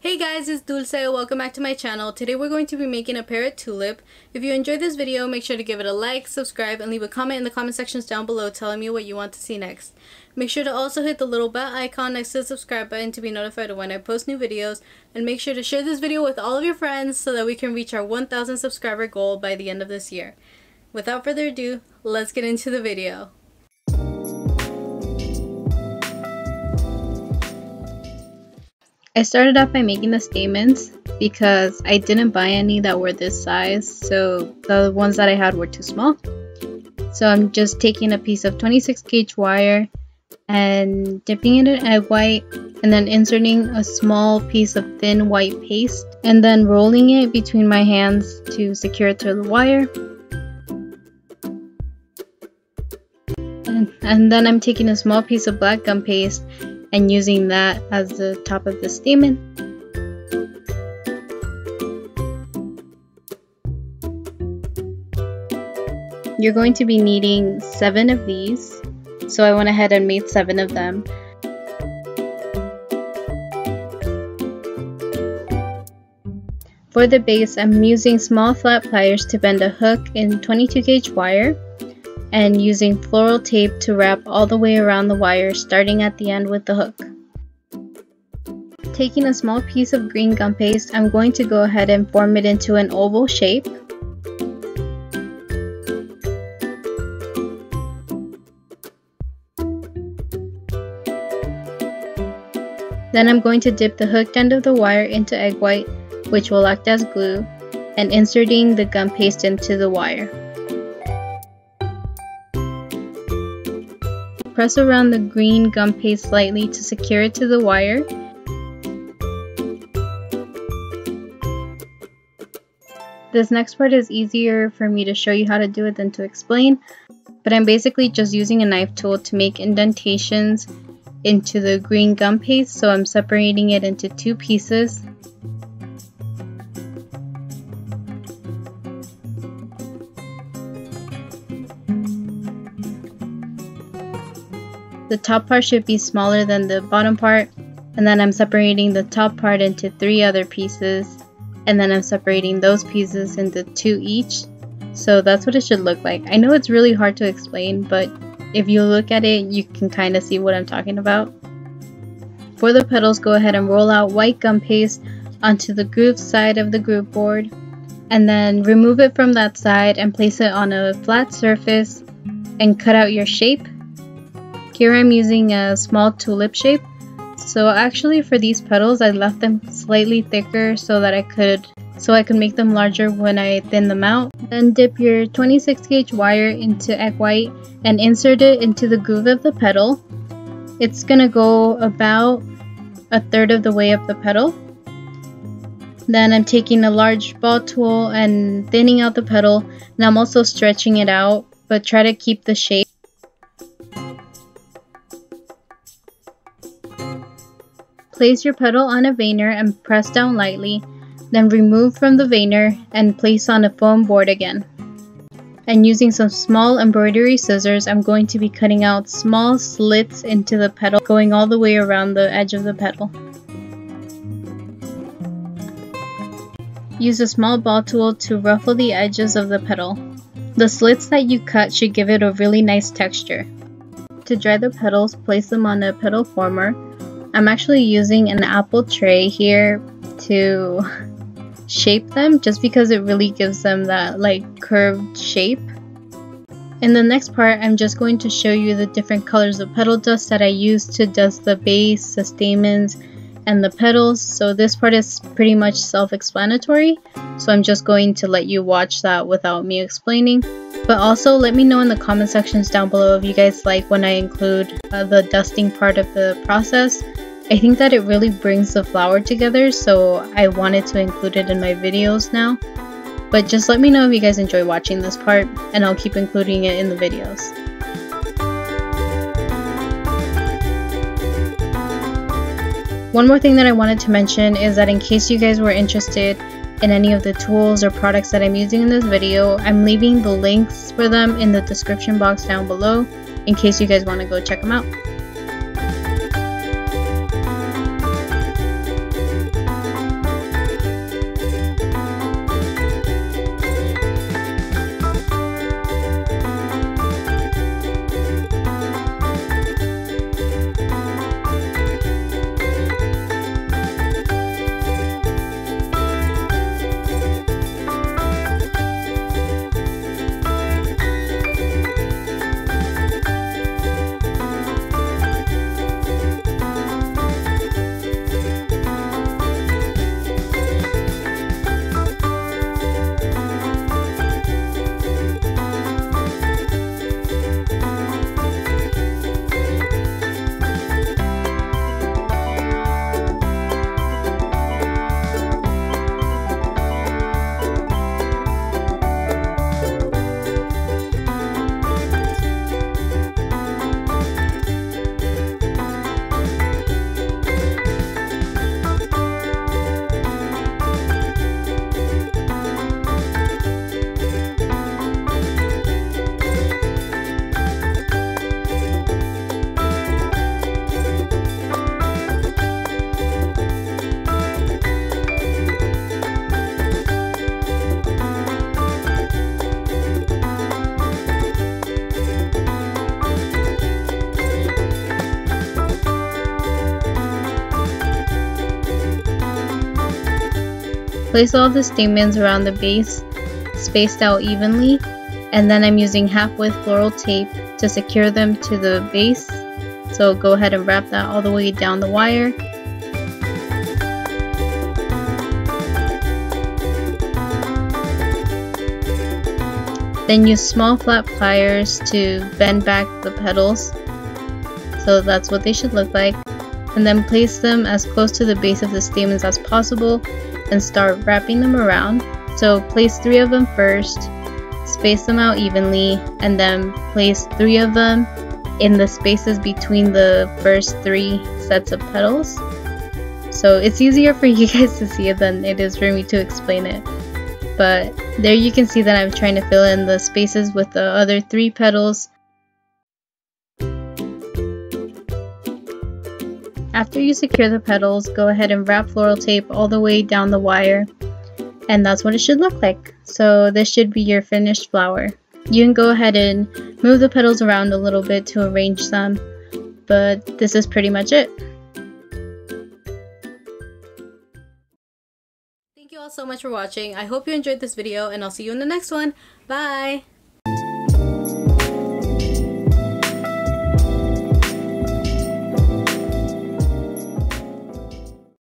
Hey guys, it's Dulce. Welcome back to my channel. Today we're going to be making a parrot tulip. If you enjoyed this video, make sure to give it a like, subscribe, and leave a comment in the comment sections down below telling me what you want to see next. Make sure to also hit the little bell icon next to the subscribe button to be notified of when I post new videos, and make sure to share this video with all of your friends so that we can reach our 1,000 subscriber goal by the end of this year. Without further ado, let's get into the video. I started off by making the stamens because I didn't buy any that were this size, so the ones that I had were too small. So I'm just taking a piece of 26 gauge wire and dipping it in egg white, and then inserting a small piece of thin white paste and then rolling it between my hands to secure it to the wire. And then I'm taking a small piece of black gum paste and using that as the top of the stamen. You're going to be needing 7 of these, so I went ahead and made 7 of them. For the base, I'm using small flat pliers to bend a hook in 22 gauge wire, and using floral tape to wrap all the way around the wire, starting at the end with the hook. Taking a small piece of green gum paste, I'm going to go ahead and form it into an oval shape. Then I'm going to dip the hooked end of the wire into egg white, which will act as glue, and inserting the gum paste into the wire. Press around the green gum paste slightly to secure it to the wire. This next part is easier for me to show you how to do it than to explain, but I'm basically just using a knife tool to make indentations into the green gum paste, so I'm separating it into 2 pieces. The top part should be smaller than the bottom part, and then I'm separating the top part into 3 other pieces, and then I'm separating those pieces into 2 each. So that's what it should look like. I know it's really hard to explain, but if you look at it, you can kind of see what I'm talking about. For the petals, go ahead and roll out white gum paste onto the groove side of the groove board, and then remove it from that side and place it on a flat surface and cut out your shape. Here I'm using a small tulip shape. So actually for these petals, I left them slightly thicker so that I could make them larger when I thin them out. Then dip your 26 gauge wire into egg white and insert it into the groove of the petal. It's gonna go about 1/3 of the way up the petal. Then I'm taking a large ball tool and thinning out the petal, and I'm also stretching it out, but try to keep the shape. Place your petal on a veiner and press down lightly, then remove from the veiner and place on a foam board again. And using some small embroidery scissors, I'm going to be cutting out small slits into the petal, going all the way around the edge of the petal. Use a small ball tool to ruffle the edges of the petal. The slits that you cut should give it a really nice texture. To dry the petals, place them on a petal former. I'm actually using an apple tray here to shape them, just because it really gives them that like curved shape. In the next part, I'm just going to show you the different colors of petal dust that I use to dust the base, the stamens, and the petals. So this part is pretty much self-explanatory, so I'm just going to let you watch that without me explaining. But also let me know in the comment sections down below if you guys like when I include the dusting part of the process. I think that it really brings the flower together, so I wanted to include it in my videos now. But just let me know if you guys enjoy watching this part, and I'll keep including it in the videos. One more thing that I wanted to mention is that in case you guys were interested in any of the tools or products that I'm using in this video, I'm leaving the links for them in the description box down below in case you guys want to go check them out. place all the stamens around the base, spaced out evenly, and then I'm using half-width floral tape to secure them to the base. So go ahead and wrap that all the way down the wire. Then use small flat pliers to bend back the petals. So that's what they should look like. And then place them as close to the base of the stamens as possible and start wrapping them around. So place 3 of them first, space them out evenly, and then place 3 of them in the spaces between the first 3 sets of petals. So it's easier for you guys to see it than it is for me to explain it. But there you can see that I'm trying to fill in the spaces with the other 3 petals. After you secure the petals, go ahead and wrap floral tape all the way down the wire. And that's what it should look like. So this should be your finished flower. You can go ahead and move the petals around a little bit to arrange them. But this is pretty much it. Thank you all so much for watching. I hope you enjoyed this video and I'll see you in the next one. Bye!